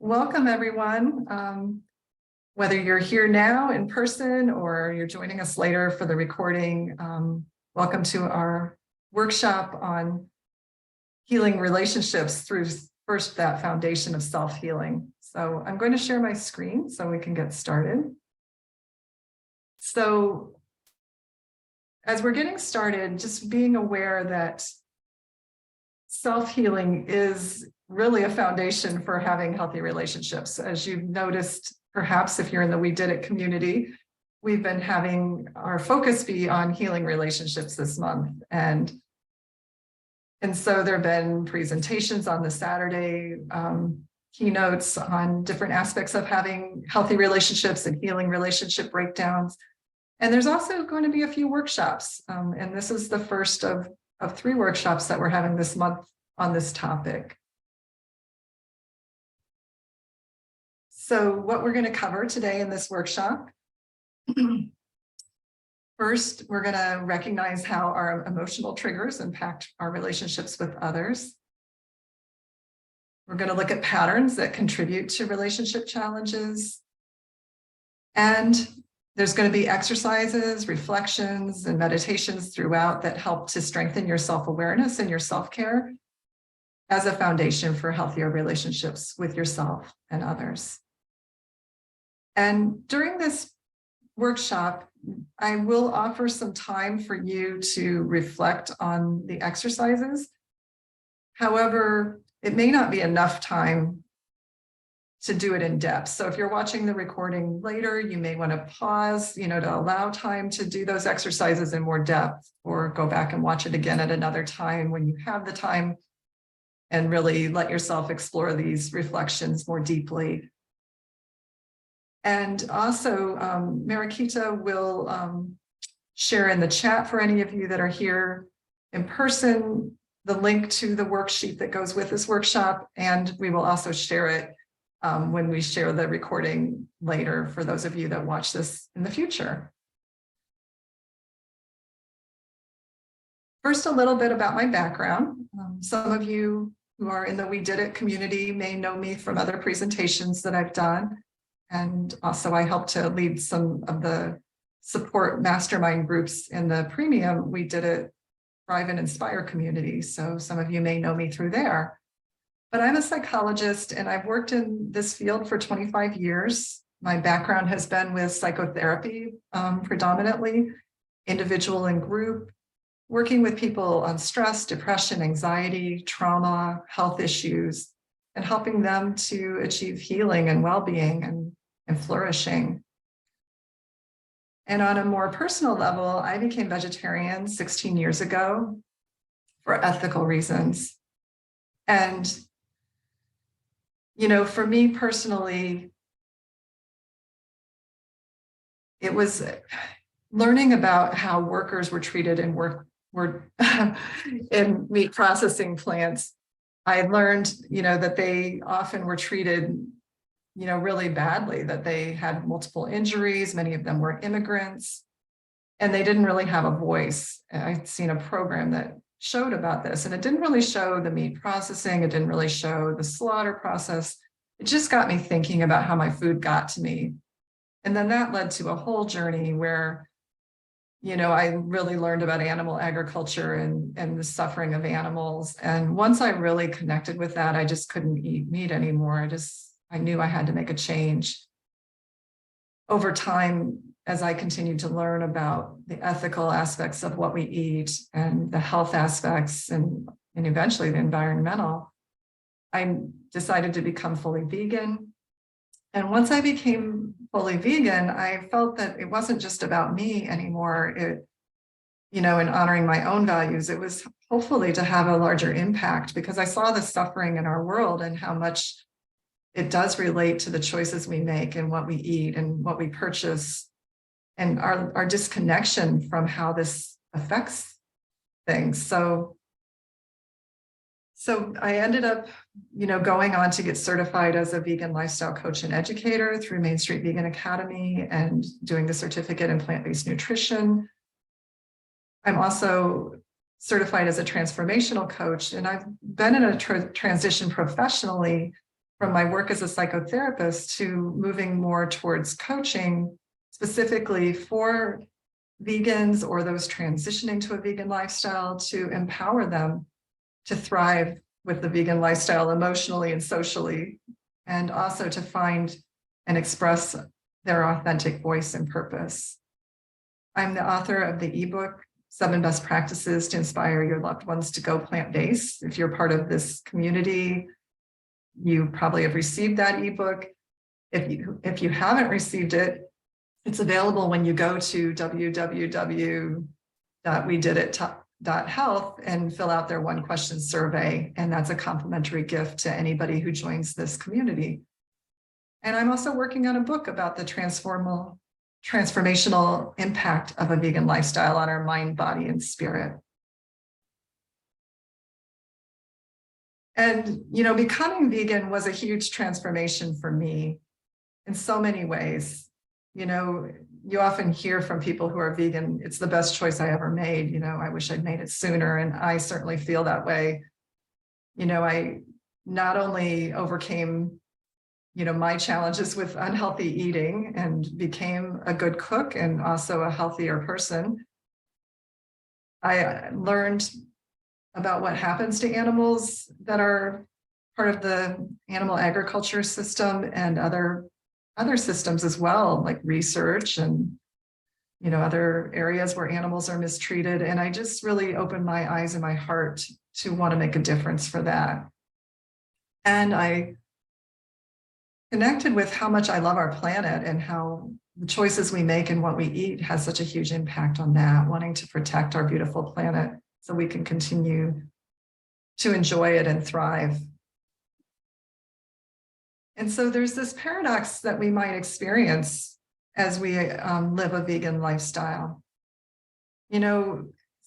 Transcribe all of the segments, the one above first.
welcome everyone. Whether you're here now in person or you're joining us later for the recording, welcome to our workshop on healing relationships through first that foundation of self-healing. So I'm going to share my screen so we can get started. So as we're getting started, just being aware that self-healing is really a foundation for having healthy relationships. As you've noticed, perhaps if you're in the We Did It community, we've been having our focus be on healing relationships this month. And so there have been presentations on the Saturday, keynotes on different aspects of having healthy relationships and healing relationship breakdowns. And there's also going to be a few workshops. And this is the first of 3 workshops that we're having this month on this topic. So what we're going to cover today in this workshop, first, we're going to recognize how our emotional triggers impact our relationships with others. We're going to look at patterns that contribute to relationship challenges. And there's going to be exercises, reflections, and meditations throughout that help to strengthen your self-awareness and your self-care as a foundation for healthier relationships with yourself and others. And during this workshop, I will offer some time for you to reflect on the exercises. However, it may not be enough time to do it in depth. So if you're watching the recording later, you may want to pause, to allow time to do those exercises in more depth, or go back and watch it again at another time when you have the time and really let yourself explore these reflections more deeply. And also, Marikita will share in the chat for any of you that are here in person, the link to the worksheet that goes with this workshop. And we will also share it when we share the recording later for those of you that watch this in the future. First, a little bit about my background. Some of you who are in the We Did It community may know me from other presentations that I've done. And also I helped to lead some of the support mastermind groups in the premium We Did It Thrive and Inspire community. So some of you may know me through there. But I'm a psychologist and I've worked in this field for 25 years. My background has been with psychotherapy, predominantly, individual and group, working with people on stress, depression, anxiety, trauma, health issues, and helping them to achieve healing and well-being and flourishing. And on a more personal level, I became vegetarian 16 years ago for ethical reasons. And for me personally, it was learning about how workers were treated in in meat processing plants. I learned, that they often were treated, really badly, that they had multiple injuries. Many of them were immigrants, and they didn't really have a voice. I'd seen a program that showed about this, and it didn't really show the meat processing. It didn't really show the slaughter process. It just got me thinking about how my food got to me. And then that led to a whole journey where, I really learned about animal agriculture and the suffering of animals. And once I really connected with that, I just couldn't eat meat anymore. I knew I had to make a change. Over time, as I continued to learn about the ethical aspects of what we eat and the health aspects and eventually the environmental, I decided to become fully vegan. And once I became fully vegan, I felt that it wasn't just about me anymore. In honoring my own values, it was hopefully to have a larger impact, because I saw the suffering in our world and how much it does relate to the choices we make and what we eat and what we purchase, and our disconnection from how this affects things. So I ended up, going on to get certified as a vegan lifestyle coach and educator through Main Street Vegan Academy and doing the certificate in plant-based nutrition. I'm also certified as a transformational coach, and I've been in a transition professionally from my work as a psychotherapist to moving more towards coaching specifically for vegans or those transitioning to a vegan lifestyle to empower them to thrive with the vegan lifestyle emotionally and socially, and also to find and express their authentic voice and purpose. I'm the author of the ebook, 7 Best Practices to Inspire Your Loved Ones to Go Plant-Based. If you're part of this community, you probably have received that ebook. If you haven't received it, it's available when you go to www.wedidit.health and fill out their 1-question survey. And that's a complimentary gift to anybody who joins this community. And I'm also working on a book about the transformational impact of a vegan lifestyle on our mind, body, and spirit. And, becoming vegan was a huge transformation for me in so many ways. You often hear from people who are vegan, it's the best choice I ever made. I wish I'd made it sooner. And I certainly feel that way. I not only overcame my challenges with unhealthy eating and became a good cook and also a healthier person. I learned about what happens to animals that are part of the animal agriculture system and other systems as well, like research and other areas where animals are mistreated. And I just really opened my eyes and my heart to want to make a difference for that. And I connected with how much I love our planet and how the choices we make and what we eat has such a huge impact on that, wanting to protect our beautiful planet so we can continue to enjoy it and thrive. And so there's this paradox that we might experience as we live a vegan lifestyle.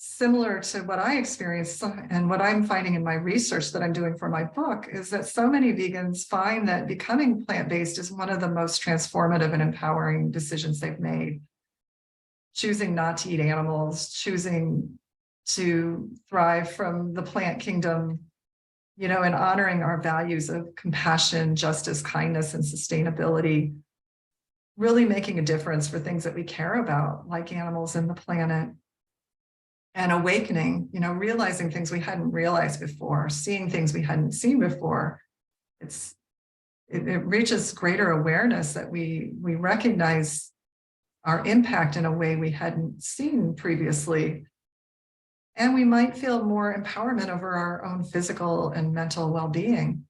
Similar to what I experienced and what I'm finding in my research that I'm doing for my book is that so many vegans find that becoming plant-based is one of the most transformative and empowering decisions they've made. Choosing not to eat animals, choosing to thrive from the plant kingdom, and honoring our values of compassion, justice, kindness, and sustainability, really making a difference for things that we care about, like animals and the planet. And awakening, realizing things we hadn't realized before, seeing things we hadn't seen before. It reaches greater awareness that we recognize our impact in a way we hadn't seen previously. And we might feel more empowerment over our own physical and mental well-being.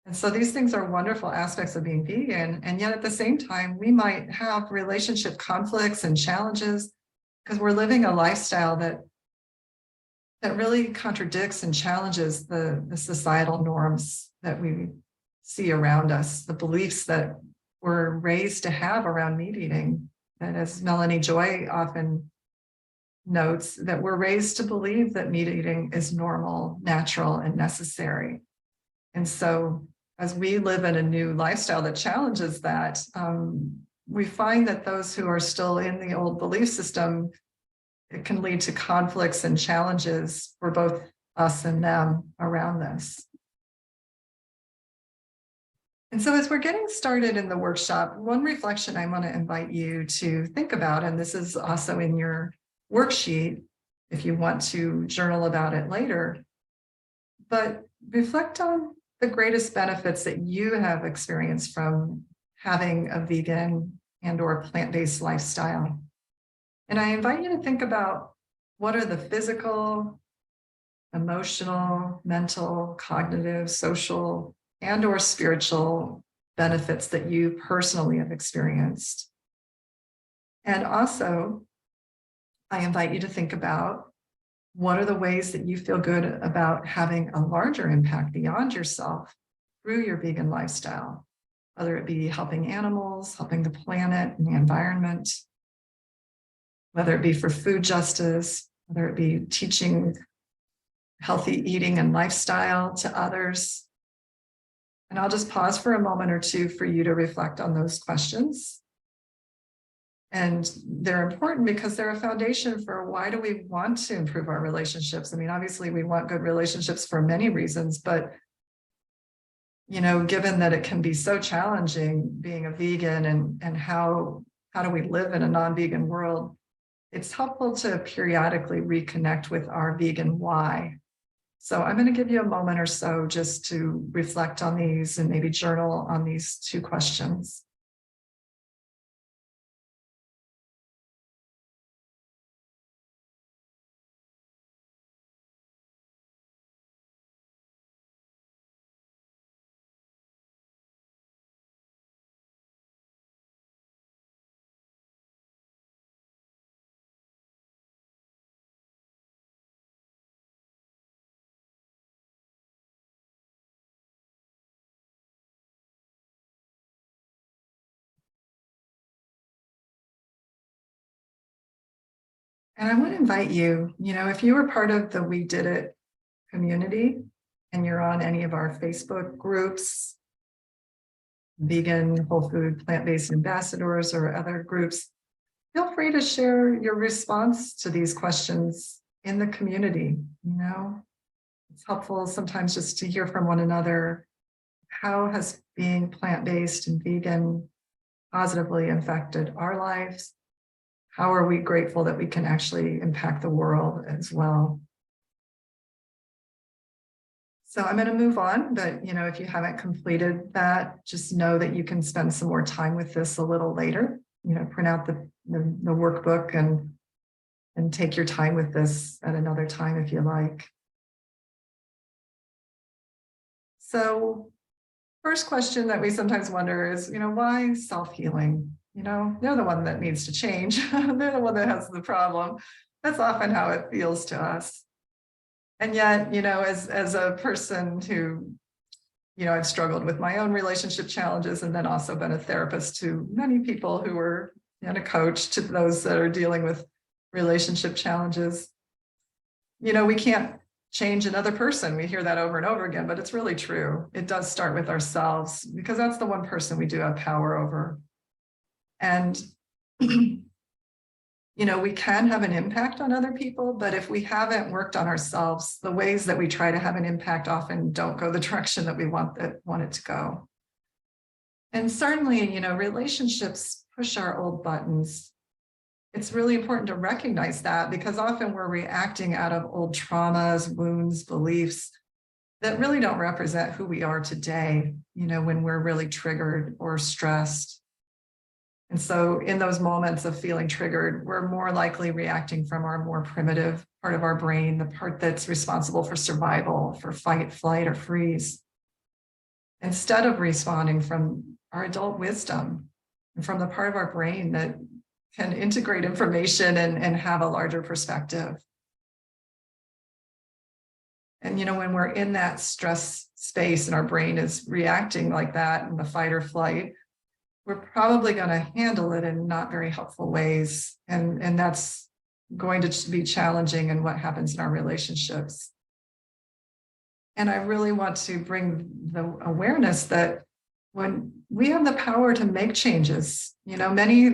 And so these things are wonderful aspects of being vegan. And yet at the same time, we might have relationship conflicts and challenges because we're living a lifestyle that really contradicts and challenges the societal norms that we see around us, the beliefs that we're raised to have around meat eating. And as Melanie Joy often notes, that we're raised to believe that meat eating is normal, natural, and necessary. And so as we live in a new lifestyle that challenges that, we find that those who are still in the old belief system, it can lead to conflicts and challenges for both us and them around this. And so as we're getting started in the workshop, one reflection I want to invite you to think about, and this is also in your worksheet if you want to journal about it later, but reflect on the greatest benefits that you have experienced from having a vegan and or plant-based lifestyle. And I invite you to think about what are the physical, emotional, mental, cognitive, social, and or spiritual benefits that you personally have experienced. And also, I invite you to think about what are the ways that you feel good about having a larger impact beyond yourself through your vegan lifestyle, whether it be helping animals, helping the planet and the environment, whether it be for food justice, whether it be teaching healthy eating and lifestyle to others. And I'll just pause for a moment or two for you to reflect on those questions. And they're important because they're a foundation for why do we want to improve our relationships? I mean, obviously we want good relationships for many reasons, but given that it can be so challenging being a vegan and how do we live in a non-vegan world, it's helpful to periodically reconnect with our vegan why. So I'm going to give you a moment or so just to reflect on these and maybe journal on these two questions. And I want to invite you, if you were part of the We Did It community and you're on any of our Facebook groups, vegan, whole food, plant-based ambassadors, or other groups, feel free to share your response to these questions in the community. It's helpful sometimes just to hear from one another. How has being plant-based and vegan positively affected our lives? How are we grateful that we can actually impact the world as well? So I'm going to move on, but if you haven't completed that, just know that you can spend some more time with this a little later. Print out the workbook and take your time with this at another time if you like. So first question that we sometimes wonder is, why self-healing? They're the one that needs to change. They're the one that has the problem. That's often how it feels to us. And yet, as a person who, I've struggled with my own relationship challenges and then also been a therapist to many people who are, and a coach to those that are dealing with relationship challenges. We can't change another person. We hear that over and over again, but it's really true. It does start with ourselves because that's the one person we do have power over. And, we can have an impact on other people, but if we haven't worked on ourselves, the ways that we try to have an impact often don't go the direction that we want it to go. And certainly, relationships push our old buttons. It's really important to recognize that because often we're reacting out of old traumas, wounds, beliefs that really don't represent who we are today, when we're really triggered or stressed. And so in those moments of feeling triggered, we're more likely reacting from our more primitive part of our brain, the part that's responsible for survival, for fight, flight, or freeze, instead of responding from our adult wisdom and from the part of our brain that can integrate information and have a larger perspective. And, when we're in that stress space and our brain is reacting like that in the fight or flight, we're probably going to handle it in not very helpful ways. And that's going to be challenging in what happens in our relationships. And I really want to bring the awareness that when we have the power to make changes, many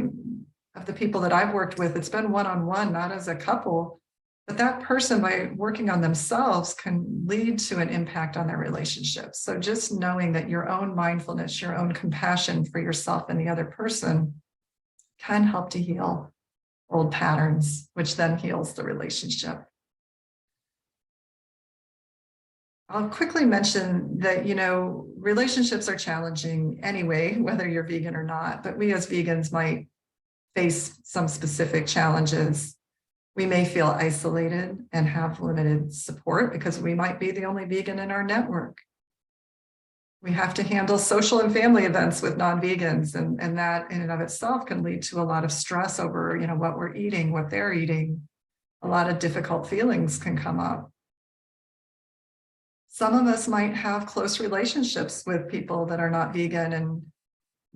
of the people that I've worked with, it's been one-on-one, not as a couple, but that person, by working on themselves, can lead to an impact on their relationships. So just knowing that your own mindfulness, your own compassion for yourself and the other person can help to heal old patterns, which then heals the relationship. I'll quickly mention that, relationships are challenging anyway, whether you're vegan or not, but we as vegans might face some specific challenges. We may feel isolated and have limited support because we might be the only vegan in our network. We have to handle social and family events with non-vegans, and that in and of itself can lead to a lot of stress over, what we're eating, what they're eating. A lot of difficult feelings can come up. Some of us might have close relationships with people that are not vegan and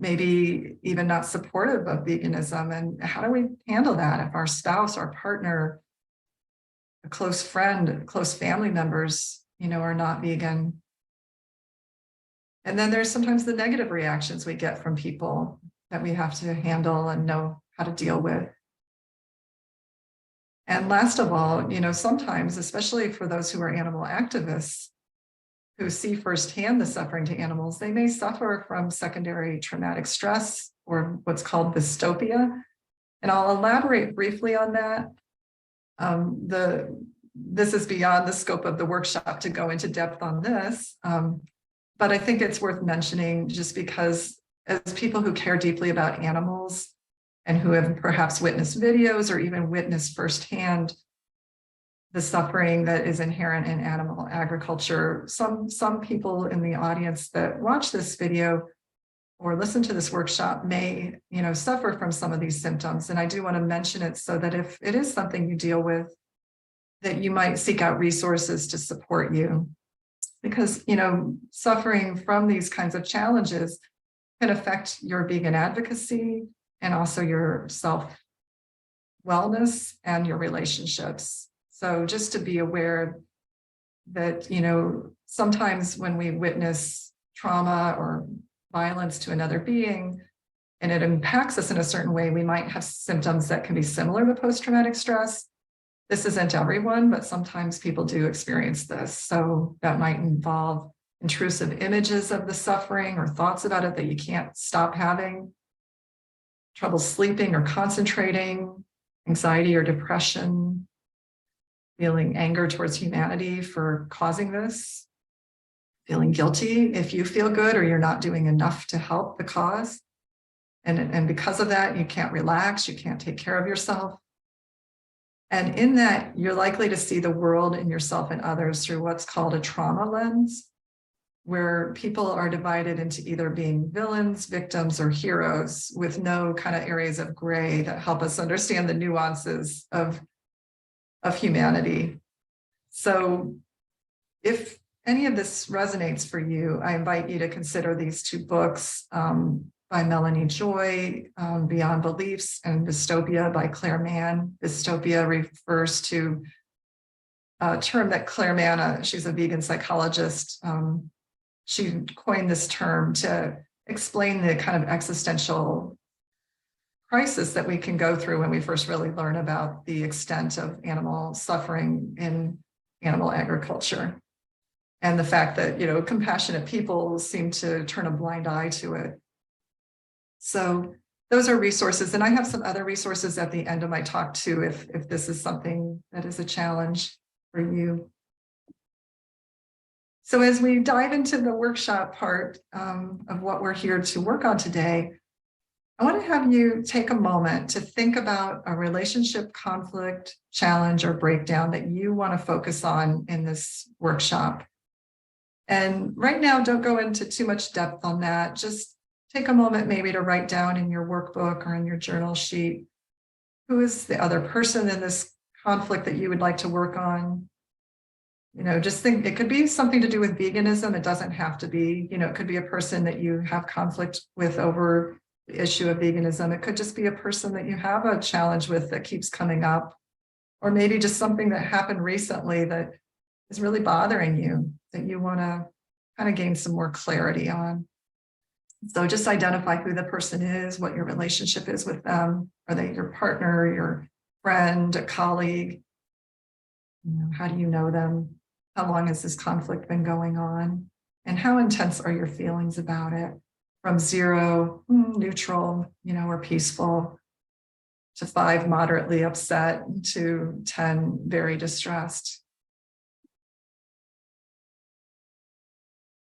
maybe even not supportive of veganism. And how do we handle that if our spouse, our partner, a close friend, close family members, are not vegan? And then there's sometimes the negative reactions we get from people that we have to handle and know how to deal with. And last of all, sometimes, especially for those who are animal activists, who see firsthand the suffering to animals, they may suffer from secondary traumatic stress or what's called dystopia. And I'll elaborate briefly on that. This is beyond the scope of the workshop to go into depth on this, but I think it's worth mentioning just because as people who care deeply about animals and who have perhaps witnessed videos or even witnessed firsthand the suffering that is inherent in animal agriculture, some people in the audience that watch this video or listen to this workshop may, suffer from some of these symptoms. And I do want to mention it so that if it is something you deal with, that you might seek out resources to support you. Because, suffering from these kinds of challenges can affect your vegan advocacy and also your self-wellness and your relationships. So just to be aware that, sometimes when we witness trauma or violence to another being, and it impacts us in a certain way, we might have symptoms that can be similar to post-traumatic stress. This isn't everyone, but sometimes people do experience this. So that might involve intrusive images of the suffering or thoughts about it that you can't stop having, trouble sleeping or concentrating, anxiety or depression, feeling anger towards humanity for causing this, feeling guilty if you feel good or you're not doing enough to help the cause. And because of that, you can't relax, you can't take care of yourself. And in that, you're likely to see the world and yourself and others through what's called a trauma lens, where people are divided into either being villains, victims, or heroes with no kind of areas of gray that help us understand the nuances of humanity. So if any of this resonates for you, I invite you to consider these two books by Melanie Joy, Beyond Beliefs, and Dystopia by Claire Mann. Dystopia refers to a term that Claire Mann, she's a vegan psychologist, she coined this term to explain the kind of existential crisis that we can go through when we first really learn about the extent of animal suffering in animal agriculture. And the fact that, compassionate people seem to turn a blind eye to it. So those are resources. And I have some other resources at the end of my talk too, if this is something that is a challenge for you. So as we dive into the workshop part of what we're here to work on today, I want to have you take a moment to think about a relationship conflict, challenge, or breakdown that you want to focus on in this workshop. And right now, don't go into too much depth on that. Just take a moment maybe to write down in your workbook or in your journal sheet, who is the other person in this conflict that you would like to work on? Just think, it could be something to do with veganism. It doesn't have to be, it could be a person that you have conflict with over the issue of veganism. It could just be a person that you have a challenge with that keeps coming up, or maybe just something that happened recently that is really bothering you that you want to kind of gain some more clarity on. So just identify who the person is, what your relationship is with them. Are they your partner, your friend, a colleague? How do you know them? How long has this conflict been going on? And how intense are your feelings about it? From 0, neutral, or peaceful, to 5, moderately upset, to 10, very distressed.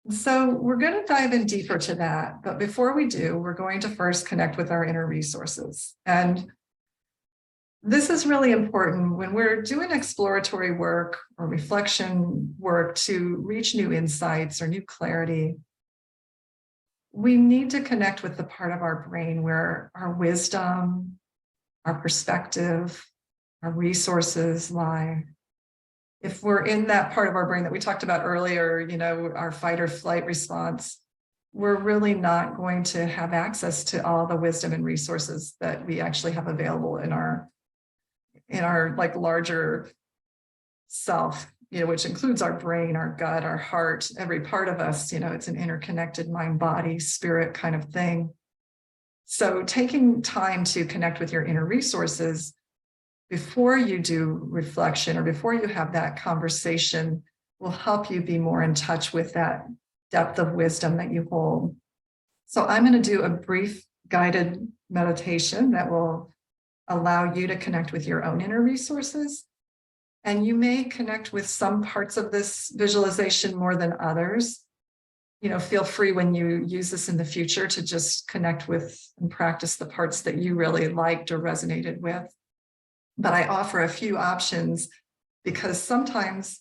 So we're going to dive in deeper to that. But before we do, we're going to first connect with our inner resources. And this is really important when we're doing exploratory work or reflection work to reach new insights or new clarity. We need to connect with the part of our brain where our wisdom, our perspective, our resources lie. If we're in that part of our brain that we talked about earlier, our fight or flight response, we're really not going to have access to all the wisdom and resources that we actually have available in our like larger self, which includes our brain, our gut, our heart, every part of us. It's an interconnected mind, body, spirit kind of thing. So taking time to connect with your inner resources before you do reflection or before you have that conversation will help you be more in touch with that depth of wisdom that you hold. So I'm going to do a brief guided meditation that will allow you to connect with your own inner resources. And you may connect with some parts of this visualization more than others. Feel free when you use this in the future to just connect with and practice the parts that you really liked or resonated with. But I offer a few options because sometimes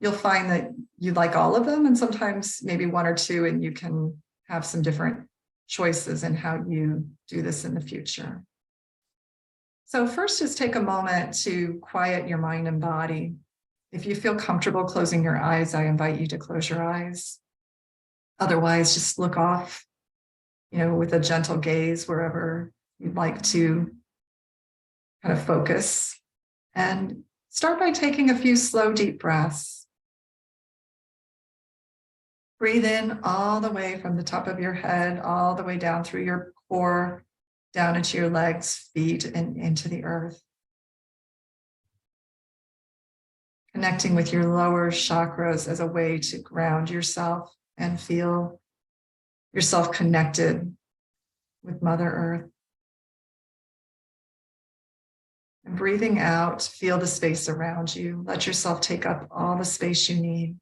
you'll find that you like all of them, and sometimes maybe one or two, and you can have some different choices in how you do this in the future. So first, just take a moment to quiet your mind and body. If you feel comfortable closing your eyes, I invite you to close your eyes. Otherwise, just look off, with a gentle gaze wherever you'd like to kind of focus. And start by taking a few slow, deep breaths. Breathe in all the way from the top of your head, all the way down through your core, down into your legs, feet, and into the earth. Connecting with your lower chakras as a way to ground yourself and feel yourself connected with Mother Earth. And breathing out, feel the space around you. Let yourself take up all the space you need.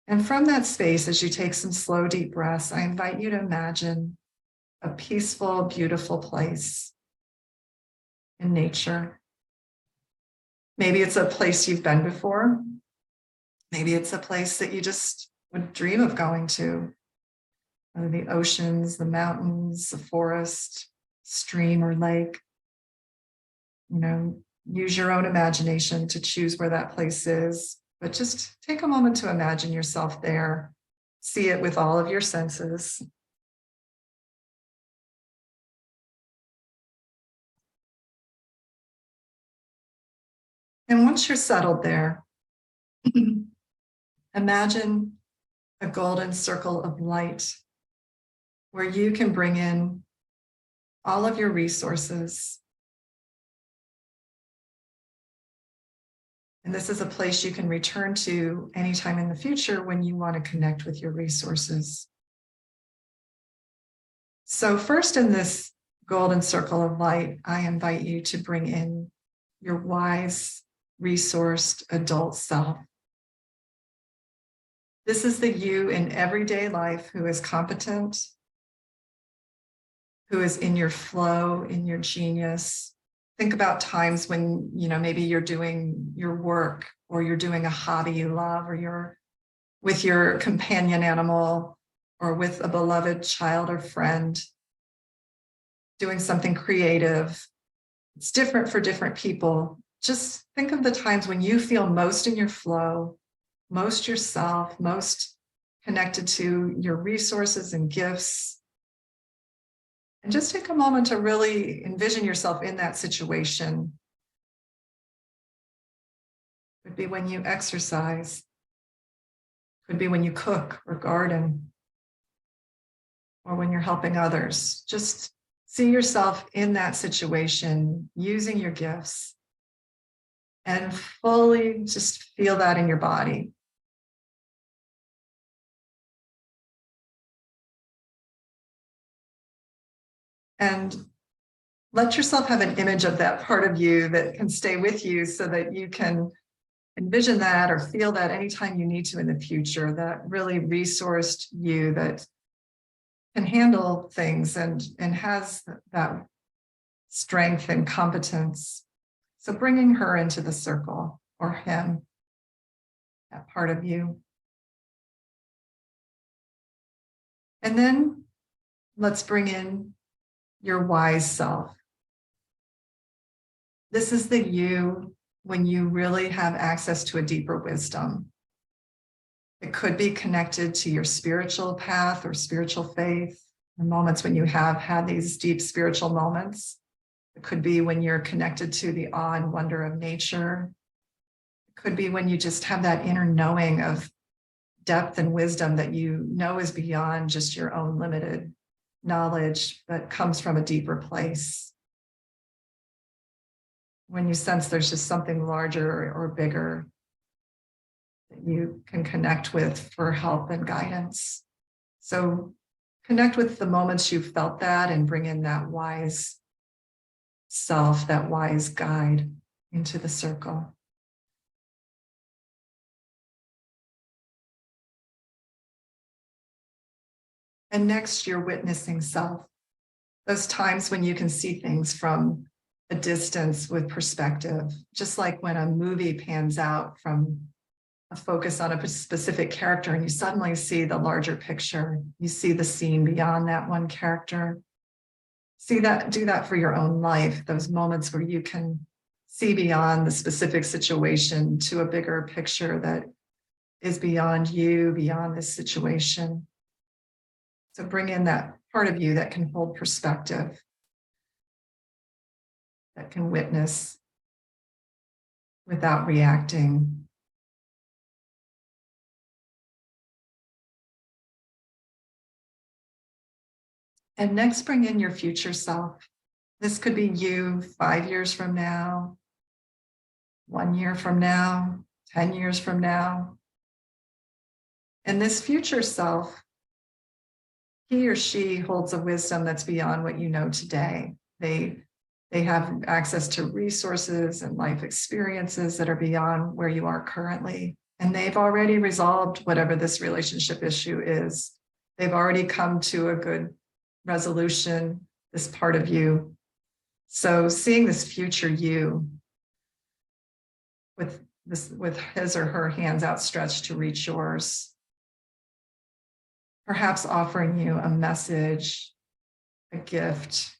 And from that space, as you take some slow, deep breaths, I invite you to imagine a peaceful, beautiful place in nature. Maybe it's a place you've been before. Maybe it's a place that you just would dream of going to. Whether the oceans, the mountains, the forest, stream, or lake. Use your own imagination to choose where that place is. But just take a moment to imagine yourself there. See it with all of your senses. And once you're settled there, imagine a golden circle of light where you can bring in all of your resources. And this is a place you can return to anytime in the future when you want to connect with your resources. So first, in this golden circle of light, I invite you to bring in your wise, resourced adult self. This is the you in everyday life who is competent, who is in your flow, in your genius. Think about times when, maybe you're doing your work or you're doing a hobby you love, or you're with your companion animal or with a beloved child or friend, doing something creative. It's different for different people. Just think of the times when you feel most in your flow, most yourself, most connected to your resources and gifts. And just take a moment to really envision yourself in that situation. Could be when you exercise. Could be when you cook or garden. Or when you're helping others. Just see yourself in that situation, using your gifts. And fully just feel that in your body. And let yourself have an image of that part of you that can stay with you so that you can envision that or feel that anytime you need to in the future, that really resourced you that can handle things and has that strength and competence. So bringing her into the circle, or him, that part of you. And then let's bring in your wise self. This is the you when you really have access to a deeper wisdom. It could be connected to your spiritual path or spiritual faith, the moments when you have had these deep spiritual moments. It could be when you're connected to the awe and wonder of nature. It could be when you just have that inner knowing of depth and wisdom that you know is beyond just your own limited knowledge, but comes from a deeper place. when you sense there's just something larger or bigger that you can connect with for help and guidance. So connect with the moments you've felt that and bring in that wise self, that wise guide into the circle. And next, your witnessing self. Those times when you can see things from a distance with perspective, just like when a movie pans out from a focus on a specific character and you suddenly see the larger picture, you see the scene beyond that one character. See that, do that for your own life, those moments where you can see beyond the specific situation to a bigger picture that is beyond you, beyond this situation. So bring in that part of you that can hold perspective, that can witness without reacting. And next, bring in your future self. This could be you 5 years from now, 1 year from now, 10 years from now. And this future self, he or she holds a wisdom that's beyond what you know today. They have access to resources and life experiences that are beyond where you are currently. And they've already resolved whatever this relationship issue is. They've already come to a good resolution, this part of you. So seeing this future you with his or her hands outstretched to reach yours, perhaps offering you a message, a gift,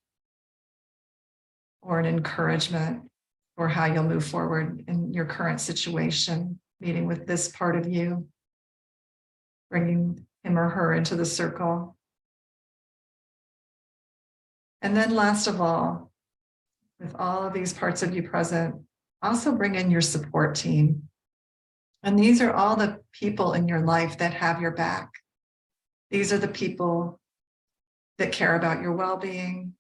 or an encouragement for how you'll move forward in your current situation, meeting with this part of you, bringing him or her into the circle. And then last of all, with all of these parts of you present, also bring in your support team. And these are all the people in your life that have your back. These are the people that care about your well-being,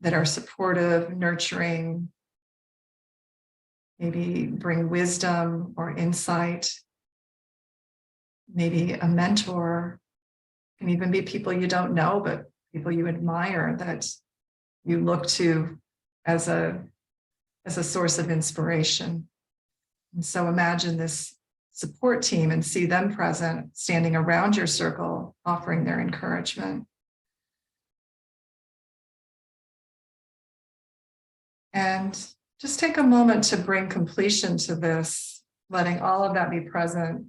that are supportive, nurturing, maybe bring wisdom or insight, maybe a mentor, can even be people you don't know, but people you admire that you look to as a source of inspiration. And so imagine this support team and see them present, standing around your circle, offering their encouragement. And just take a moment to bring completion to this, letting all of that be present,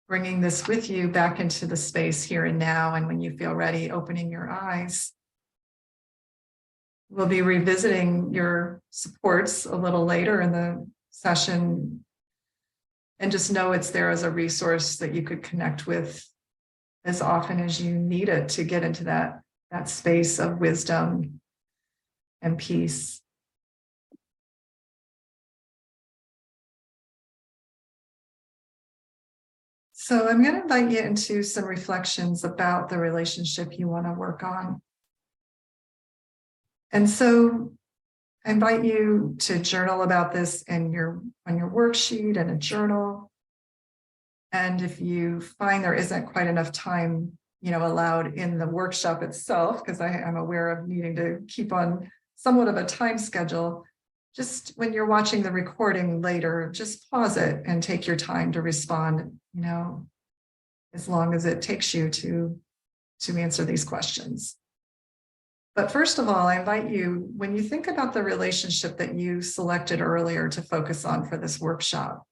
bringing this with you back into the space here and now. And when you feel ready, opening your eyes. We'll be revisiting your supports a little later in the session, and just know it's there as a resource that you could connect with as often as you need it to get into that space of wisdom and peace. So I'm going to invite you into some reflections about the relationship you want to work on. And so I invite you to journal about this on your worksheet and a journal. And if you find there isn't quite enough time, allowed in the workshop itself, because I'm aware of needing to keep on somewhat of a time schedule, just when you're watching the recording later, just pause it and take your time to respond, as long as it takes you to answer these questions. But first of all, I invite you, when you think about the relationship that you selected earlier to focus on for this workshop,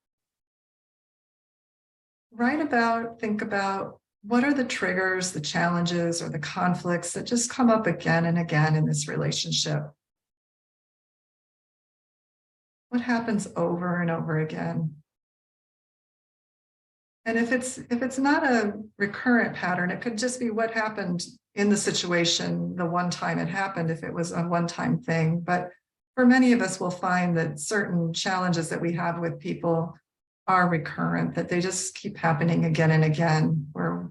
think about what are the triggers, the challenges, or the conflicts that just come up again and again in this relationship? What happens over and over again? And if it's not a recurrent pattern, it could just be what happened in the situation the one time it happened, if it was a one-time thing. But for many of us, we'll find that certain challenges that we have with people are recurrent, that they just keep happening again and again, where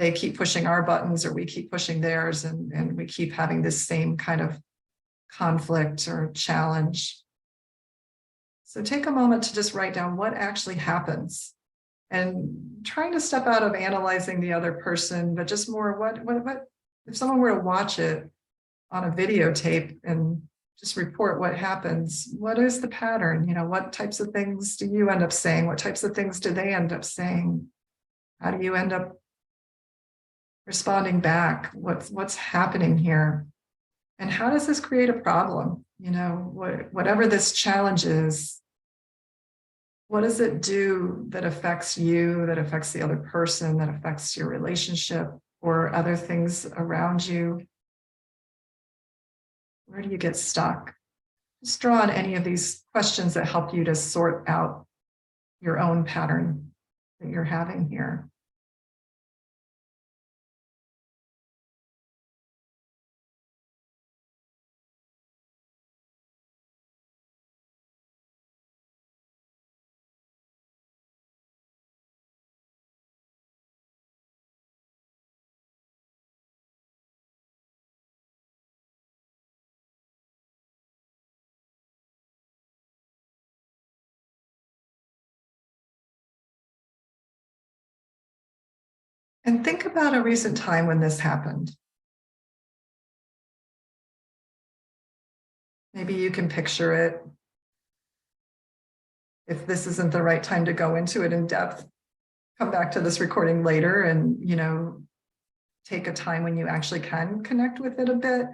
they keep pushing our buttons or we keep pushing theirs, and we keep having this same kind of conflict or challenge. So take a moment to just write down what actually happens, and trying to step out of analyzing the other person, but just more what if someone were to watch it on a videotape and just report what happens, what is the pattern? What types of things do you end up saying? What types of things do they end up saying? How do you end up responding back? What's happening here? And how does this create a problem? Whatever this challenge is, what does it do that affects you, that affects the other person, that affects your relationship or other things around you? Where do you get stuck? Just draw on any of these questions that help you to sort out your own pattern that you're having here. And think about a recent time when this happened. Maybe you can picture it. If this isn't the right time to go into it in depth, come back to this recording later and, take a time when you actually can connect with it a bit.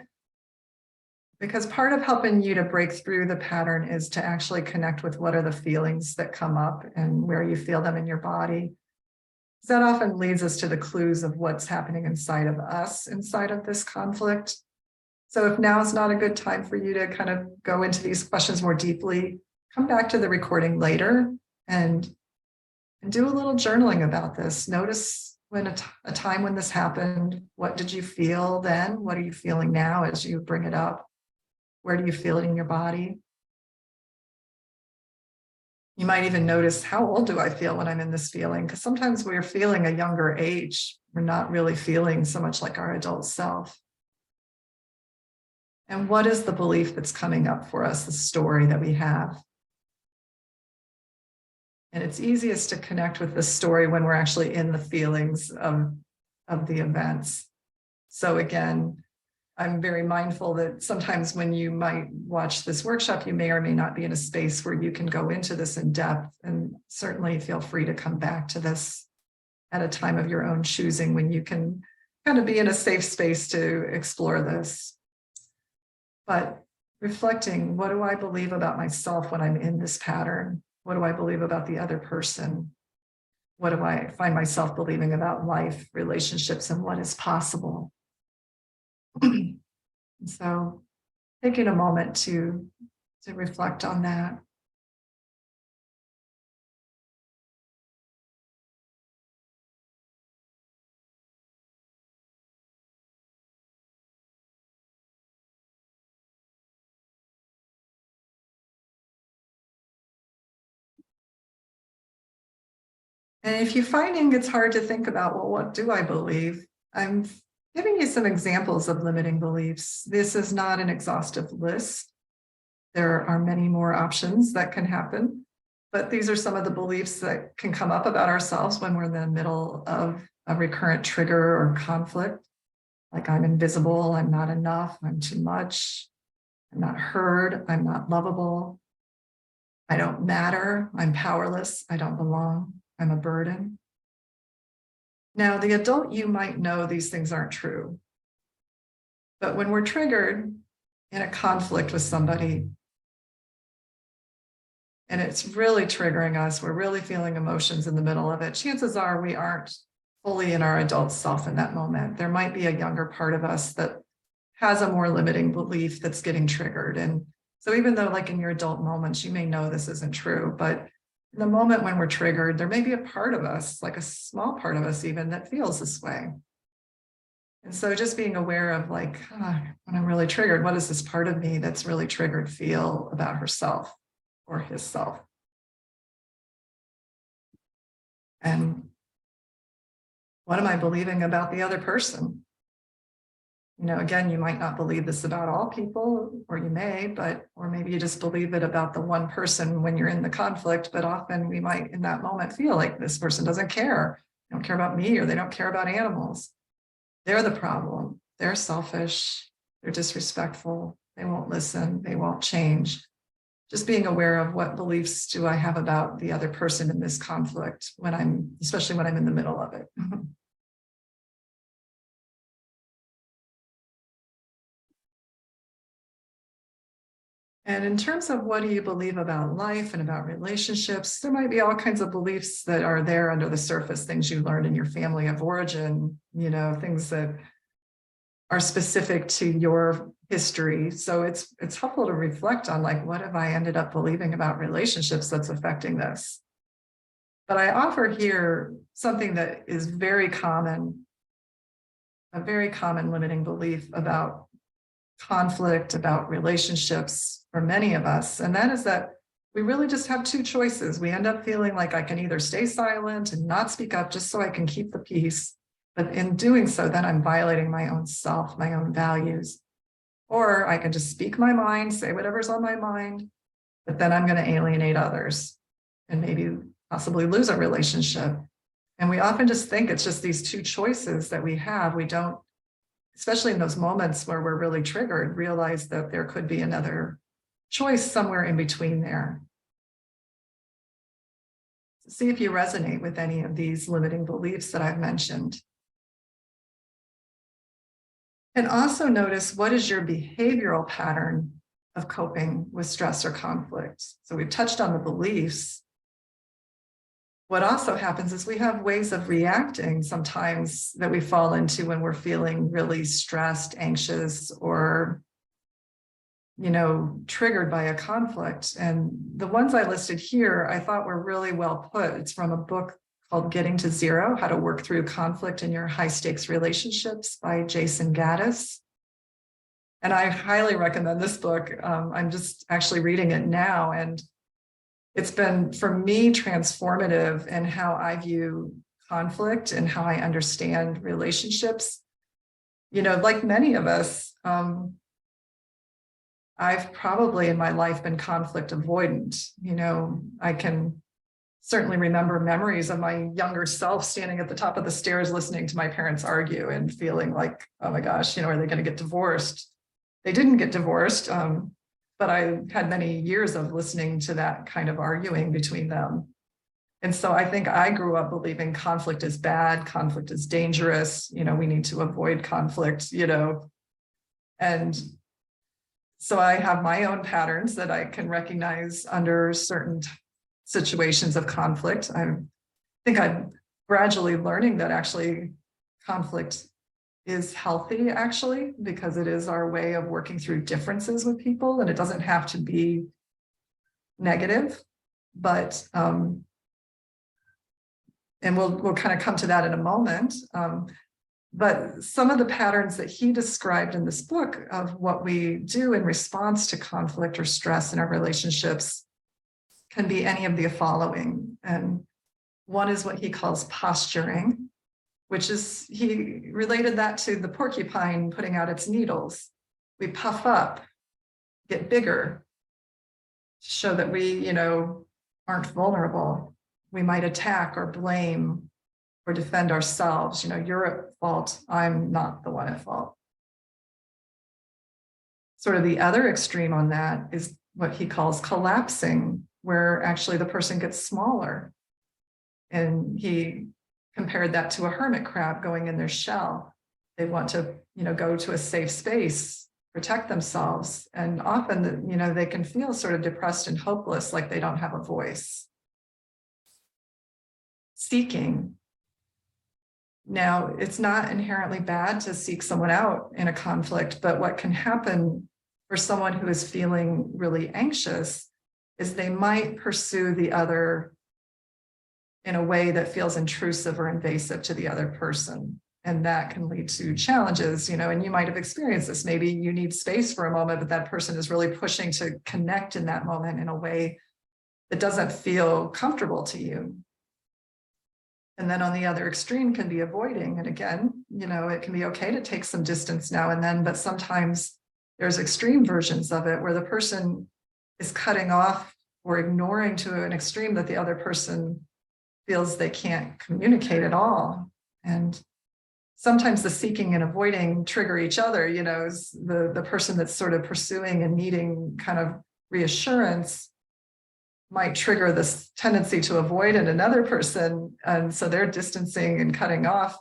Because part of helping you to break through the pattern is to actually connect with what are the feelings that come up and where you feel them in your body. That often leads us to the clues of what's happening inside of us, inside of this conflict. So if now is not a good time for you to kind of go into these questions more deeply, come back to the recording later and do a little journaling about this. Notice when a time when this happened, what did you feel then? What are you feeling now as you bring it up? Where do you feel it in your body? You might even notice, how old do I feel when I'm in this feeling? Because sometimes we're feeling a younger age. We're not really feeling so much like our adult self. And what is the belief that's coming up for us, the story that we have? And it's easiest to connect with the story when we're actually in the feelings of the events. So again, I'm very mindful that sometimes when you might watch this workshop, you may or may not be in a space where you can go into this in depth, and certainly feel free to come back to this at a time of your own choosing when you can kind of be in a safe space to explore this. But reflecting, what do I believe about myself when I'm in this pattern? What do I believe about the other person? What do I find myself believing about life, relationships, and what is possible? So taking a moment to reflect on that. And if you're finding it's hard to think about, well, what do I believe? I'm giving you some examples of limiting beliefs. This is not an exhaustive list. There are many more options that can happen, but these are some of the beliefs that can come up about ourselves when we're in the middle of a recurrent trigger or conflict. Like, I'm invisible, I'm not enough, I'm too much, I'm not heard, I'm not lovable, I don't matter, I'm powerless, I don't belong, I'm a burden. Now, the adult you might know these things aren't true. But when we're triggered in a conflict with somebody, and it's really triggering us, we're really feeling emotions in the middle of it, chances are we aren't fully in our adult self in that moment. There might be a younger part of us that has a more limiting belief that's getting triggered. And so even though, like, in your adult moments, you may know this isn't true, but in the moment when we're triggered, there may be a part of us, like a small part of us even, that feels this way. And so just being aware of, like, when I'm really triggered, what does this part of me that's really triggered feel about herself or his self? And What am I believing about the other person? Again, you might not believe this about all people, or you may, or maybe you just believe it about the one person when you're in the conflict, but often we might in that moment feel like this person doesn't care. They don't care about me, or they don't care about animals. They're the problem. They're selfish. They're disrespectful. They won't listen. They won't change. Just being aware of what beliefs do I have about the other person in this conflict especially when I'm in the middle of it. And in terms of what do you believe about life and about relationships, there might be all kinds of beliefs that are there under the surface, things you learned in your family of origin, things that are specific to your history. So it's helpful to reflect on, like, what have I ended up believing about relationships that's affecting this? But I offer here something that is very common, a very common limiting belief about conflict, about relationships for many of us. And that is that we really just have two choices. We end up feeling like I can either stay silent and not speak up just so I can keep the peace. But in doing so, then I'm violating my own self, my own values. Or I can just speak my mind, say whatever's on my mind, but then I'm going to alienate others and maybe possibly lose a relationship. And we often just think it's just these two choices that we have. We don't, especially in those moments where we're really triggered, realize that there could be another choice somewhere in between there. See if you resonate with any of these limiting beliefs that I've mentioned. And also notice, what is your behavioral pattern of coping with stress or conflict? So we've touched on the beliefs. What also happens is we have ways of reacting sometimes that we fall into when we're feeling really stressed, anxious, or, triggered by a conflict. And the ones I listed here, I thought were really well put. It's from a book called Getting to Zero: How to Work Through Conflict in Your High Stakes Relationships by Jason Gaddis. And I highly recommend this book. I'm just actually reading it now, and it's been, for me, transformative in how I view conflict and how I understand relationships. Like many of us, I've probably in my life been conflict avoidant. I can certainly remember memories of my younger self standing at the top of the stairs listening to my parents argue and feeling like, oh my gosh, are they going to get divorced? They didn't get divorced. But I had many years of listening to that kind of arguing between them. And so I think I grew up believing conflict is bad, conflict is dangerous, we need to avoid conflict, And so I have my own patterns that I can recognize under certain situations of conflict. I think I'm gradually learning that actually conflict is healthy, actually, because it is our way of working through differences with people, and it doesn't have to be negative. But and we'll kind of come to that in a moment. But some of the patterns that he described in this book of what we do in response to conflict or stress in our relationships can be any of the following. And one is what he calls posturing, which is, he related that to the porcupine putting out its needles. We puff up, get bigger, show that we, aren't vulnerable. We might attack or blame or defend ourselves. You're at fault, I'm not the one at fault. Sort of the other extreme on that is what he calls collapsing, where actually the person gets smaller. And he compared that to a hermit crab going in their shell. They want to, go to a safe space, protect themselves. And often, they can feel sort of depressed and hopeless, like they don't have a voice. Seeking. Now, it's not inherently bad to seek someone out in a conflict, but what can happen for someone who is feeling really anxious is they might pursue the other in a way that feels intrusive or invasive to the other person. And that can lead to challenges, and you might have experienced this. Maybe you need space for a moment, but that person is really pushing to connect in that moment in a way that doesn't feel comfortable to you. And then on the other extreme can be avoiding. And again, it can be okay to take some distance now and then, but sometimes there's extreme versions of it where the person is cutting off or ignoring to an extreme that the other person feels they can't communicate at all. And sometimes the seeking and avoiding trigger each other, is the person that's sort of pursuing and needing kind of reassurance might trigger this tendency to avoid in another person. And so they're distancing and cutting off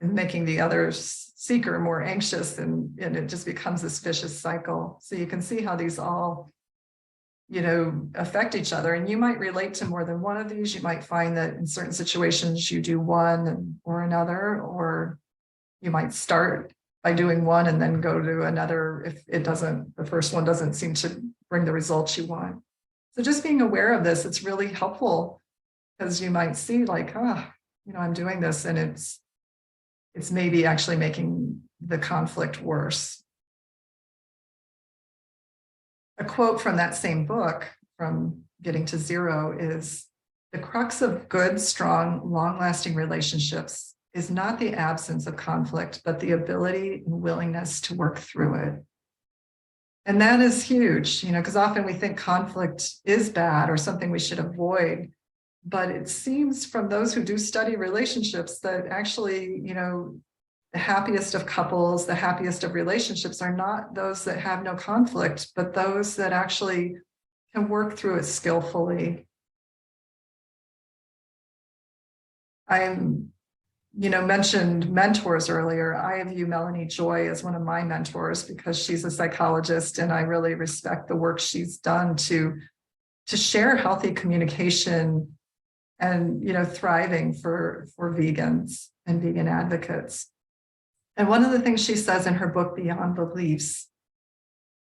and making the other seeker more anxious. And it just becomes this vicious cycle. So you can see how these all, affect each other. And you might relate to more than one of these. You might find that in certain situations you do one or another, or you might start by doing one and then go to another if the first one doesn't seem to bring the results you want. So just being aware of this, it's really helpful, because you might see like, I'm doing this and it's maybe actually making the conflict worse. A quote from that same book, from Getting to Zero, is, "The crux of good, strong, long-lasting relationships is not the absence of conflict, but the ability and willingness to work through it." And that is huge, because often we think conflict is bad or something we should avoid. But it seems from those who do study relationships that actually, the happiest of couples, the happiest of relationships are not those that have no conflict, but those that actually can work through it skillfully. Mentioned mentors earlier. I view Melanie Joy as one of my mentors because she's a psychologist, and I really respect the work she's done to share healthy communication and, thriving for vegans and vegan advocates. And one of the things she says in her book, Beyond Beliefs,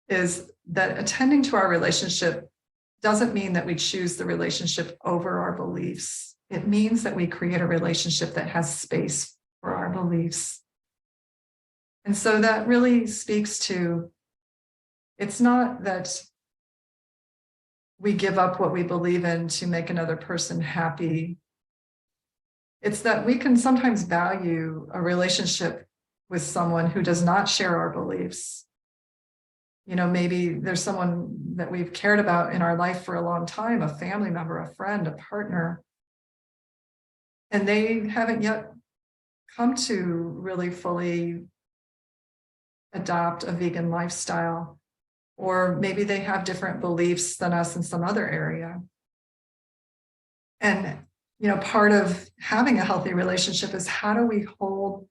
is that attending to our relationship doesn't mean that we choose the relationship over our beliefs. It means that we create a relationship that has space for our beliefs. And so that really speaks to, it's not that we give up what we believe in to make another person happy. It's that we can sometimes value a relationship with someone who does not share our beliefs. Maybe there's someone that we've cared about in our life for a long time, a family member, a friend, a partner, and they haven't yet come to really fully adopt a vegan lifestyle, or maybe they have different beliefs than us in some other area. And, part of having a healthy relationship is, how do we hold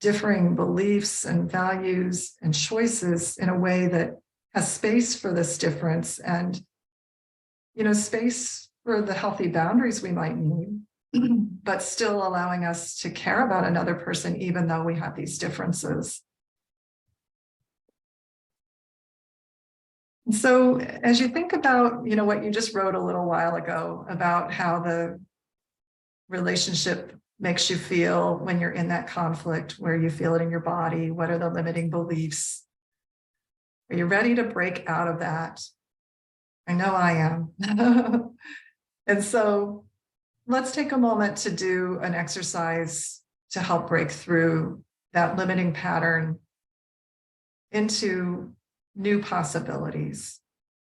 differing beliefs and values and choices in a way that has space for this difference and, space for the healthy boundaries we might need, but still allowing us to care about another person, even though we have these differences. And so as you think about, what you just wrote a little while ago about how the relationship makes you feel when you're in that conflict, where you feel it in your body, what are the limiting beliefs? Are you ready to break out of that? I know I am. And so let's take a moment to do an exercise to help break through that limiting pattern into new possibilities.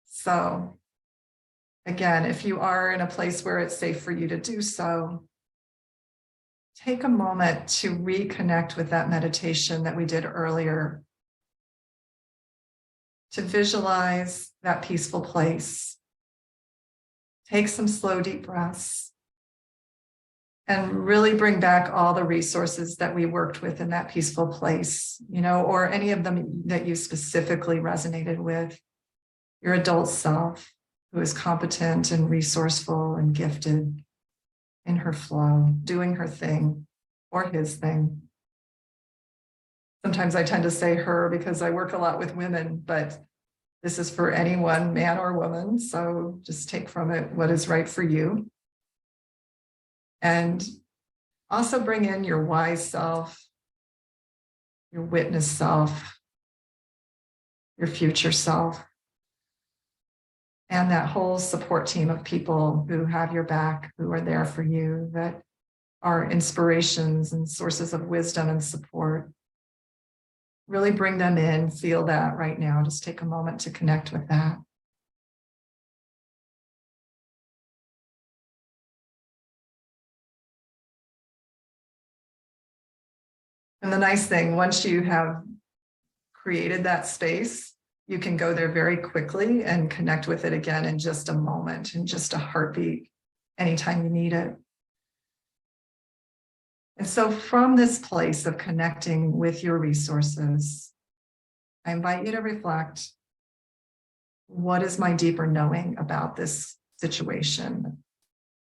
So again, if you are in a place where it's safe for you to do so, take a moment to reconnect with that meditation that we did earlier, to visualize that peaceful place. Take some slow, deep breaths and really bring back all the resources that we worked with in that peaceful place, or any of them that you specifically resonated with. Your adult self, who is competent and resourceful and gifted in her flow, doing her thing or his thing. Sometimes I tend to say her because I work a lot with women, but this is for anyone, man or woman. So just take from it what is right for you. And also bring in your wise self, your witness self, your future self, and that whole support team of people who have your back, who are there for you, that our inspirations and sources of wisdom and support. Really bring them in, feel that right now. Just take a moment to connect with that. And the nice thing, once you have created that space, you can go there very quickly and connect with it again in just a moment, in just a heartbeat, anytime you need it. And so from this place of connecting with your resources, I invite you to reflect, what is my deeper knowing about this situation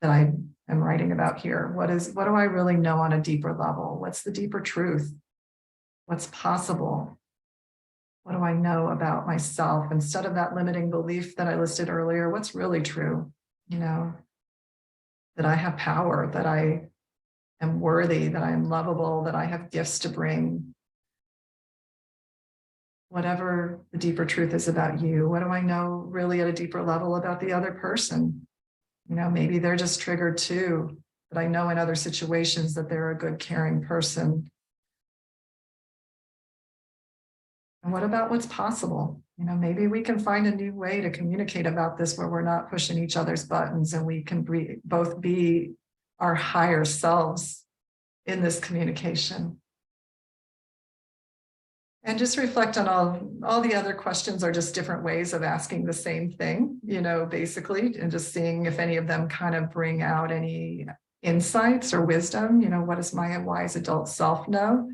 that I am writing about here? What do I really know on a deeper level? What's the deeper truth? What's possible? What do I know about myself? Instead of that limiting belief that I listed earlier, what's really true? That I have power, that I am worthy, that I am lovable, that I have gifts to bring. Whatever the deeper truth is about you, what do I know really at a deeper level about the other person? Maybe they're just triggered too, but I know in other situations that they're a good, caring person. And what about what's possible? Maybe we can find a new way to communicate about this where we're not pushing each other's buttons and we can both be our higher selves in this communication. And just reflect on all the other questions are just different ways of asking the same thing, basically, and just seeing if any of them kind of bring out any insights or wisdom. What does my wise adult self know?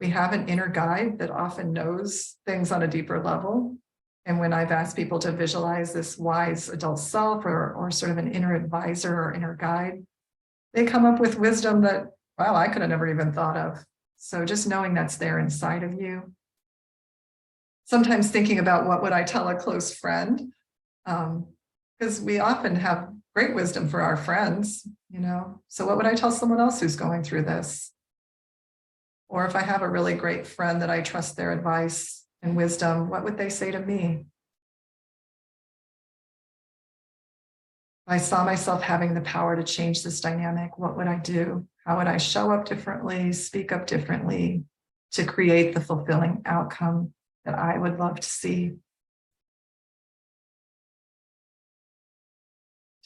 We have an inner guide that often knows things on a deeper level. And when I've asked people to visualize this wise adult self or sort of an inner advisor or inner guide, they come up with wisdom that, wow, I could have never even thought of. So just knowing that's there inside of you. Sometimes thinking about what would I tell a close friend, because we often have great wisdom for our friends, So what would I tell someone else who's going through this? Or if I have a really great friend that I trust their advice and wisdom, what would they say to me? If I saw myself having the power to change this dynamic, what would I do? How would I show up differently, speak up differently to create the fulfilling outcome that I would love to see?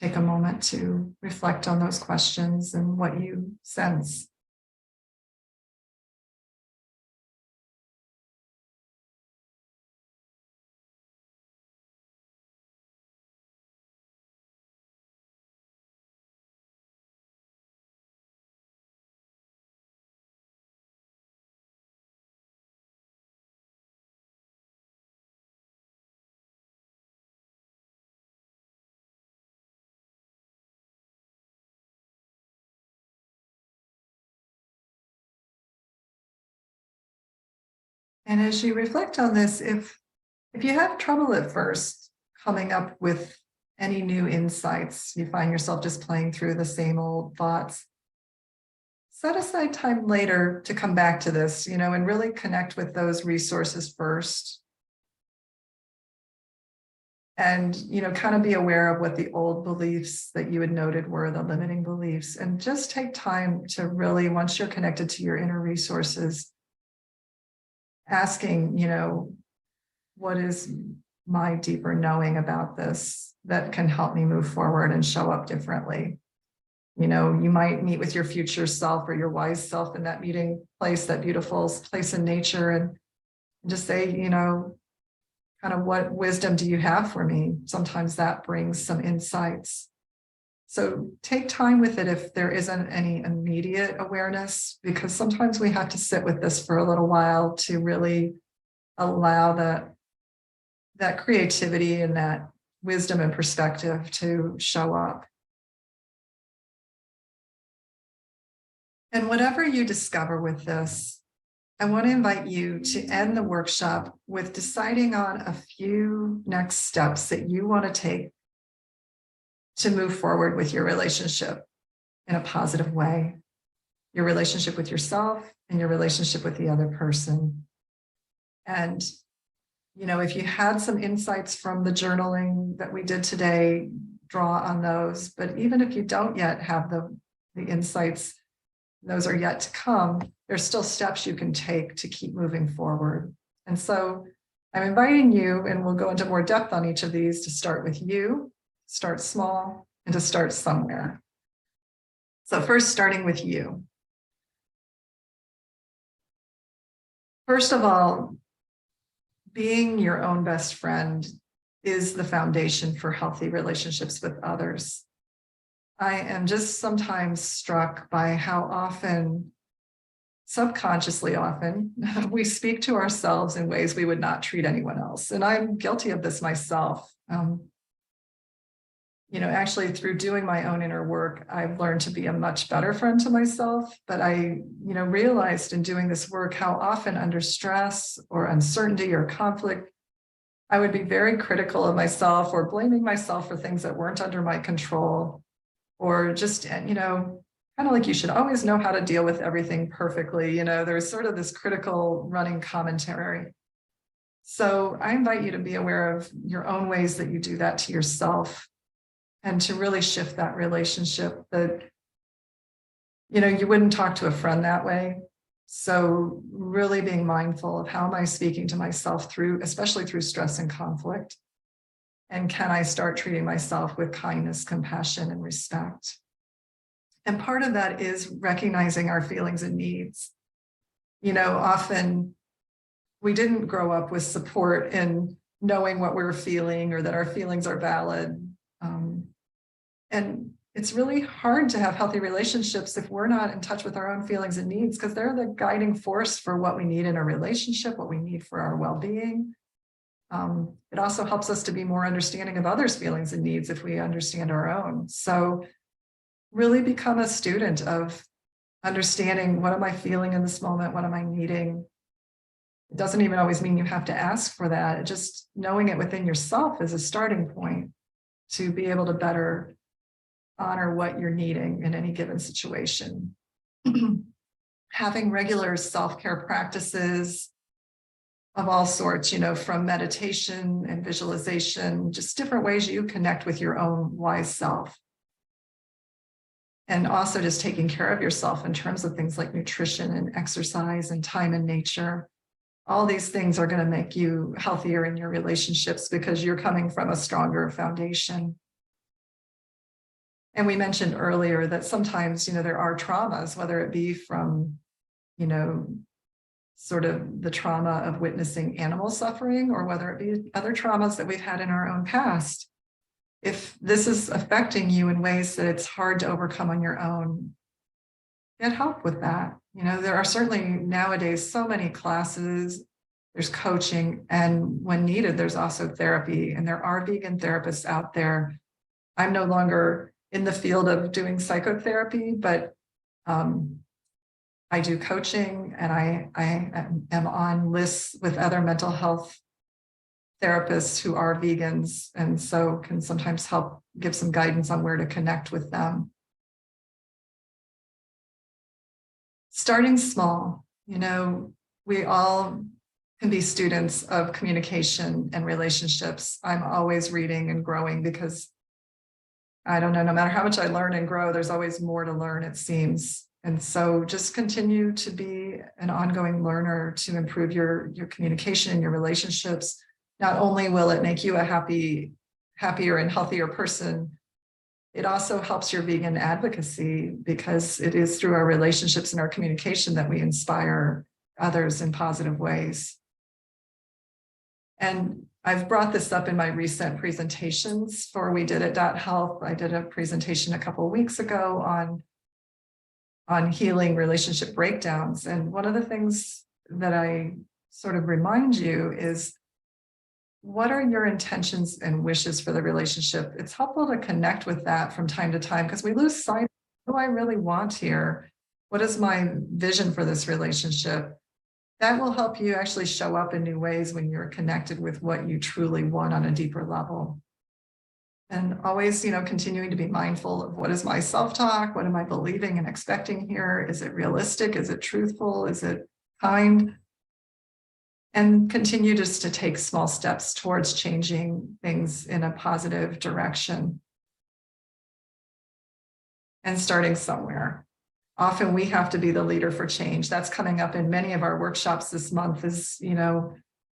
Take a moment to reflect on those questions and what you sense. And as you reflect on this, if you have trouble at first coming up with any new insights, you find yourself just playing through the same old thoughts, set aside time later to come back to this, and really connect with those resources first. And, kind of be aware of what the old beliefs that you had noted were the limiting beliefs, and just take time to really, once you're connected to your inner resources, asking, what is my deeper knowing about this that can help me move forward and show up differently? You might meet with your future self or your wise self in that meeting place, that beautiful place in nature, and just say, kind of, what wisdom do you have for me? Sometimes that brings some insights. So take time with it if there isn't any immediate awareness, because sometimes we have to sit with this for a little while to really allow that creativity and that wisdom and perspective to show up. And whatever you discover with this, I want to invite you to end the workshop with deciding on a few next steps that you want to take to move forward with your relationship in a positive way, your relationship with yourself and your relationship with the other person. And, if you had some insights from the journaling that we did today, draw on those. But even if you don't yet have the insights, those are yet to come, there's still steps you can take to keep moving forward. And so I'm inviting you, and we'll go into more depth on each of these, to start with you, start small, and to start somewhere. So first, starting with you. First of all, being your own best friend is the foundation for healthy relationships with others. I am just sometimes struck by how often, subconsciously often, we speak to ourselves in ways we would not treat anyone else. And I'm guilty of this myself. Actually, through doing my own inner work, I've learned to be a much better friend to myself. But I, realized in doing this work how often under stress or uncertainty or conflict, I would be very critical of myself or blaming myself for things that weren't under my control, or just, kind of like you should always know how to deal with everything perfectly. There's sort of this critical running commentary. So I invite you to be aware of your own ways that you do that to yourself, and to really shift that relationship that, you wouldn't talk to a friend that way. So really being mindful of how am I speaking to myself especially through stress and conflict, and can I start treating myself with kindness, compassion, and respect? And part of that is recognizing our feelings and needs. Often we didn't grow up with support in knowing what we're feeling or that our feelings are valid. And it's really hard to have healthy relationships if we're not in touch with our own feelings and needs, because they're the guiding force for what we need in a relationship, what we need for our well-being. It also helps us to be more understanding of others' feelings and needs if we understand our own. So really become a student of understanding, what am I feeling in this moment? What am I needing? It doesn't even always mean you have to ask for that. Just knowing it within yourself is a starting point to be able to better honor what you're needing in any given situation. Having regular self-care practices of all sorts, from meditation and visualization, just different ways you connect with your own wise self. And also just taking care of yourself in terms of things like nutrition and exercise and time in nature. All these things are going to make you healthier in your relationships because you're coming from a stronger foundation. And we mentioned earlier that sometimes, there are traumas, whether it be from, sort of the trauma of witnessing animal suffering, or whether it be other traumas that we've had in our own past. If this is affecting you in ways that it's hard to overcome on your own, get help with that. There are certainly nowadays so many classes, there's coaching, and when needed, there's also therapy, and there are vegan therapists out there. I'm no longer in the field of doing psychotherapy, but I do coaching, and I am on lists with other mental health therapists who are vegans, and so can sometimes help give some guidance on where to connect with them. Starting small, we all can be students of communication and relationships. I'm always reading and growing because I don't know, no matter how much I learn and grow, there's always more to learn, it seems. And so just continue to be an ongoing learner to improve your communication and your relationships. Not only will it make you a happier and healthier person, it also helps your vegan advocacy, because it is through our relationships and our communication that we inspire others in positive ways. And I've brought this up in my recent presentations for We Did It Health. I did a presentation a couple of weeks ago on healing relationship breakdowns. And one of the things that I sort of remind you is, what are your intentions and wishes for the relationship? It's helpful to connect with that from time to time, because we lose sight of what do I really want here? What is my vision for this relationship? That will help you actually show up in new ways when you're connected with what you truly want on a deeper level. And always, continuing to be mindful of, what is my self-talk? What am I believing and expecting here? Is it realistic? Is it truthful? Is it kind? And continue just to take small steps towards changing things in a positive direction. And starting somewhere. often we have to be the leader for change. That's coming up in many of our workshops this month is,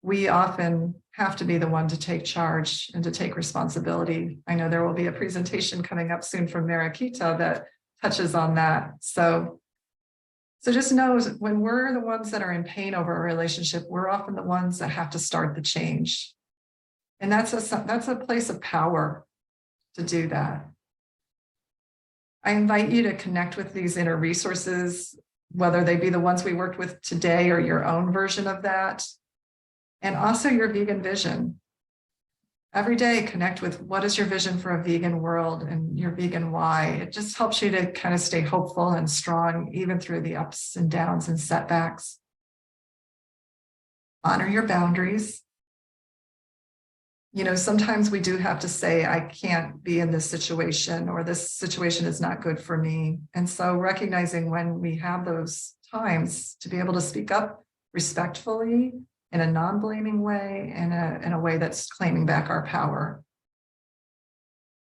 we often have to be the one to take charge and to take responsibility. I know there will be a presentation coming up soon from Mariquita that touches on that. So just know when we're the ones that are in pain over a relationship, we're often the ones that have to start the change. And that's a place of power to do that. I invite you to connect with these inner resources, whether they be the ones we worked with today or your own version of that. And also your vegan vision. Every day, connect with what is your vision for a vegan world and your vegan why. It just helps you to kind of stay hopeful and strong, even through the ups and downs and setbacks. Honor your boundaries. Sometimes we do have to say, I can't be in this situation, or this situation is not good for me. And so recognizing when we have those times to be able to speak up respectfully, in a non-blaming way, in a way that's claiming back our power.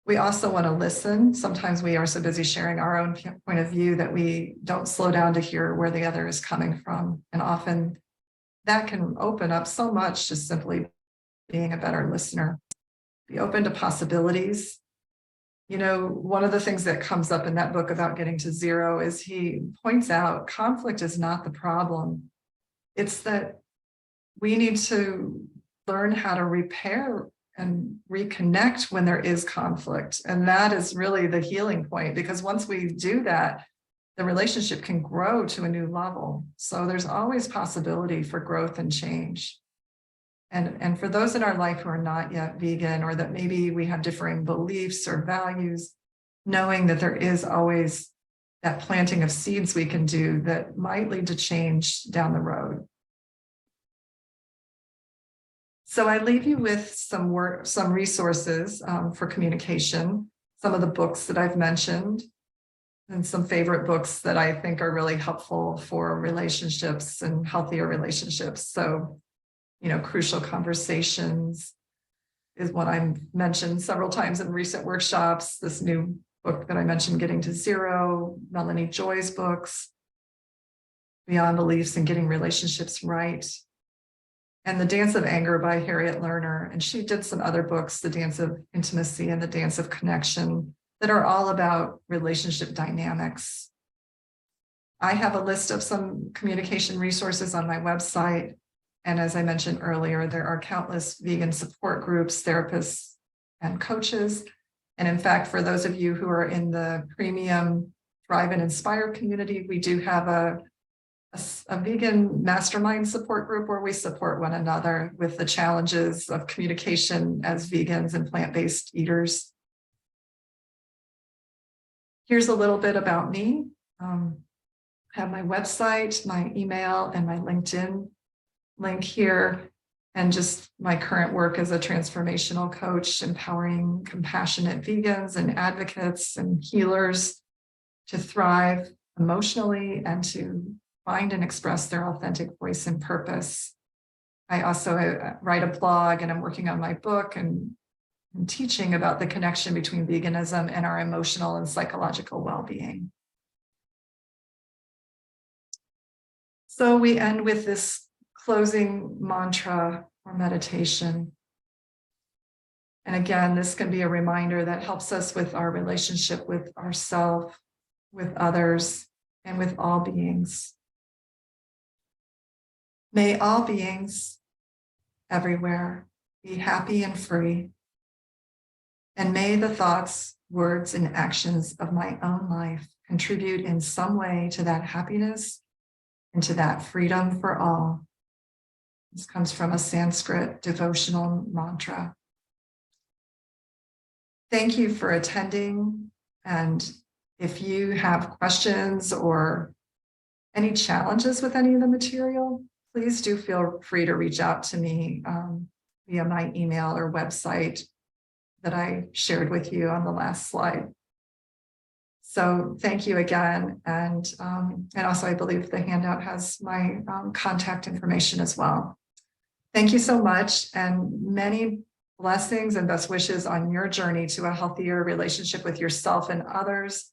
We also want to listen. Sometimes we are so busy sharing our own point of view that we don't slow down to hear where the other is coming from. And often that can open up so much, just simply being a better listener. Be open to possibilities. One of the things that comes up in that book about getting to zero is he points out conflict is not the problem. It's that we need to learn how to repair and reconnect when there is conflict. And that is really the healing point, because once we do that, the relationship can grow to a new level. So there's always possibility for growth and change. And for those in our life who are not yet vegan, or that maybe we have differing beliefs or values, knowing that there is always that planting of seeds we can do that might lead to change down the road. So I leave you with some resources for communication, some of the books that I've mentioned, and some favorite books that I think are really helpful for relationships and healthier relationships. So, Crucial Conversations is what I've mentioned several times in recent workshops. This new book that I mentioned, Getting to Zero, Melanie Joy's books, Beyond Beliefs and Getting Relationships Right, and The Dance of Anger by Harriet Lerner. And she did some other books, The Dance of Intimacy and The Dance of Connection, that are all about relationship dynamics. I have a list of some communication resources on my website. And as I mentioned earlier, there are countless vegan support groups, therapists, and coaches. And in fact, for those of you who are in the premium Thrive and Inspire community, we do have a vegan mastermind support group where we support one another with the challenges of communication as vegans and plant-based eaters. Here's a little bit about me. I have my website, my email, and my LinkedIn link here, and just my current work as a transformational coach, empowering compassionate vegans and advocates and healers to thrive emotionally and to find and express their authentic voice and purpose. I also write a blog, and I'm working on my book and teaching about the connection between veganism and our emotional and psychological well-being. So we end with this closing mantra or meditation. And again, this can be a reminder that helps us with our relationship with ourselves, with others, and with all beings. May all beings everywhere be happy and free. And may the thoughts, words, and actions of my own life contribute in some way to that happiness and to that freedom for all. This comes from a Sanskrit devotional mantra. Thank you for attending. And if you have questions or any challenges with any of the material, please do feel free to reach out to me via my email or website that I shared with you on the last slide. So thank you again. And also I believe the handout has my contact information as well. Thank you so much, and many blessings and best wishes on your journey to a healthier relationship with yourself and others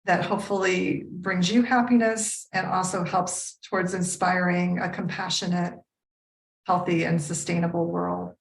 that hopefully brings you happiness and also helps towards inspiring a compassionate, healthy, and sustainable world.